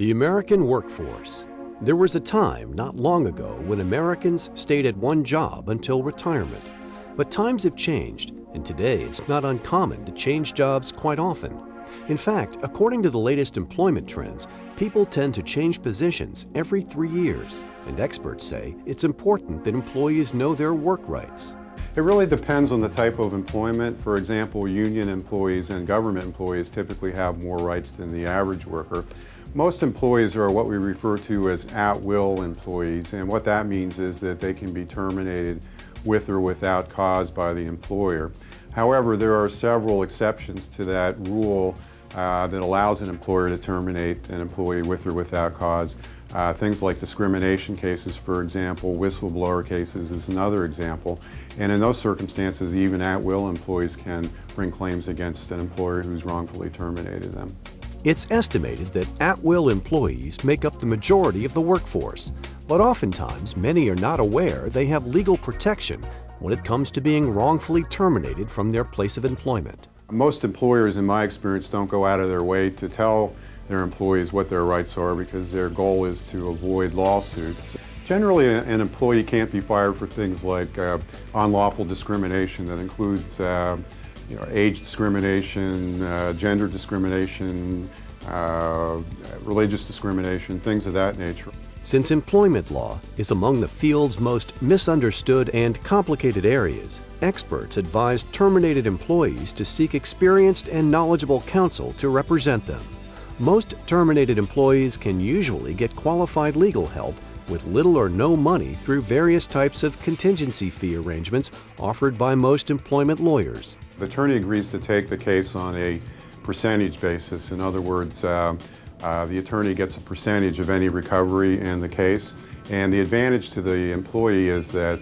The American workforce. There was a time not long ago when Americans stayed at one job until retirement. But times have changed, and today it's not uncommon to change jobs quite often. In fact, according to the latest employment trends, people tend to change positions every 3 years, and experts say it's important that employees know their work rights. It really depends on the type of employment. For example, union employees and government employees typically have more rights than the average worker. Most employees are what we refer to as at-will employees, and what that means is that they can be terminated with or without cause by the employer. However, there are several exceptions to that rule that allows an employer to terminate an employee with or without cause. Things like discrimination cases, for example, whistleblower cases is another example. And in those circumstances, even at-will employees can bring claims against an employer who's wrongfully terminated them. It's estimated that at-will employees make up the majority of the workforce, but oftentimes many are not aware they have legal protection when it comes to being wrongfully terminated from their place of employment. Most employers, in my experience, don't go out of their way to tell their employees what their rights are because their goal is to avoid lawsuits. Generally, an employee can't be fired for things like unlawful discrimination that includes age discrimination, gender discrimination, religious discrimination, things of that nature. Since employment law is among the field's most misunderstood and complicated areas, experts advise terminated employees to seek experienced and knowledgeable counsel to represent them. Most terminated employees can usually get qualified legal help with little or no money through various types of contingency fee arrangements offered by most employment lawyers. The attorney agrees to take the case on a percentage basis. In other words, the attorney gets a percentage of any recovery in the case. And the advantage to the employee is that,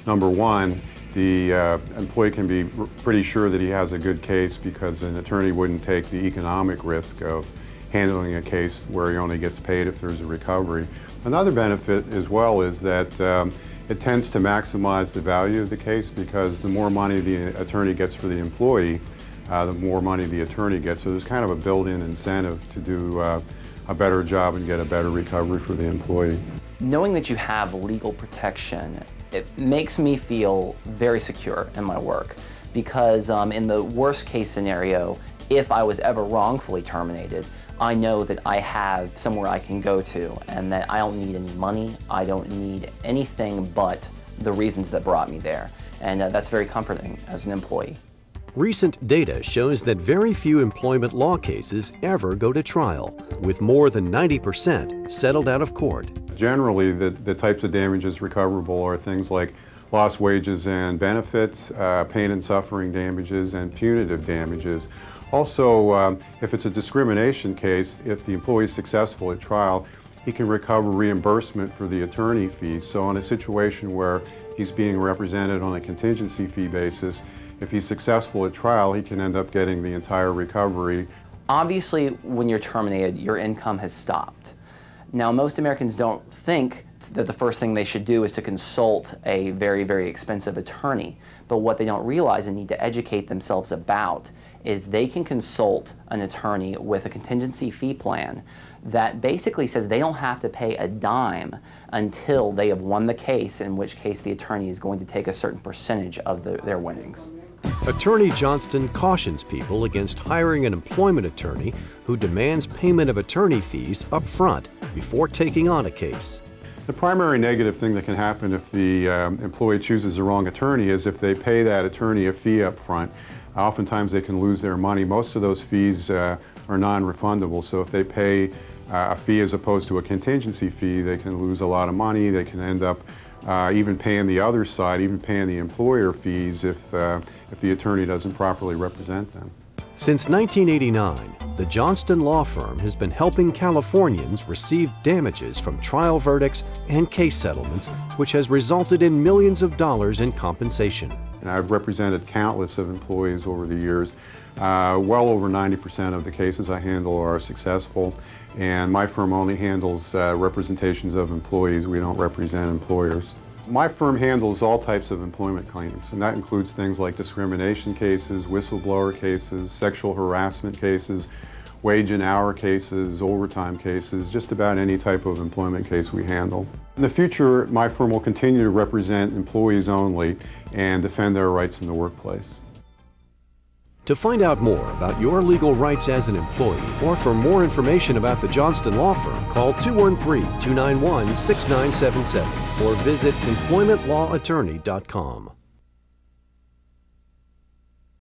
number one, the employee can be pretty sure that he has a good case because an attorney wouldn't take the economic risk of handling a case where he only gets paid if there's a recovery. Another benefit as well is that it tends to maximize the value of the case because the more money the attorney gets for the employee, the more money the attorney gets. So there's kind of a built-in incentive to do a better job and get a better recovery for the employee. Knowing that you have legal protection, it makes me feel very secure in my work because in the worst case scenario, if I was ever wrongfully terminated, I know that I have somewhere I can go to and that I don't need any money, I don't need anything but the reasons that brought me there. And that's very comforting as an employee. Recent data shows that very few employment law cases ever go to trial, with more than 90% settled out of court. Generally, the types of damages recoverable are things like lost wages and benefits, pain and suffering damages, and punitive damages. Also, if it's a discrimination case, if the employee is successful at trial, he can recover reimbursement for the attorney fees. So in a situation where he's being represented on a contingency fee basis, if he's successful at trial, he can end up getting the entire recovery. Obviously, when you're terminated, your income has stopped. Now, most Americans don't think that the first thing they should do is to consult a very, very expensive attorney. But what they don't realize and need to educate themselves about is they can consult an attorney with a contingency fee plan that basically says they don't have to pay a dime until they have won the case, in which case the attorney is going to take a certain percentage of their winnings. Attorney Johnston cautions people against hiring an employment attorney who demands payment of attorney fees up front before taking on a case. The primary negative thing that can happen if the employee chooses the wrong attorney is if they pay that attorney a fee up front. Oftentimes they can lose their money. Most of those fees are non-refundable, so if they pay a fee as opposed to a contingency fee, they can lose a lot of money. They can end up even paying the other side, even paying the employer fees if the attorney doesn't properly represent them. Since 1989, the Johnston law firm has been helping Californians receive damages from trial verdicts and case settlements, which has resulted in millions of dollars in compensation. And I've represented countless of employees over the years. Well over 90% of the cases I handle are successful, and my firm only handles representations of employees. We don't represent employers. My firm handles all types of employment claims, and that includes things like discrimination cases, whistleblower cases, sexual harassment cases, wage and hour cases, overtime cases, just about any type of employment case we handle. In the future, my firm will continue to represent employees only and defend their rights in the workplace. To find out more about your legal rights as an employee or for more information about the Johnston Law Firm, call 213-291-6977 or visit employmentlawattorney.com.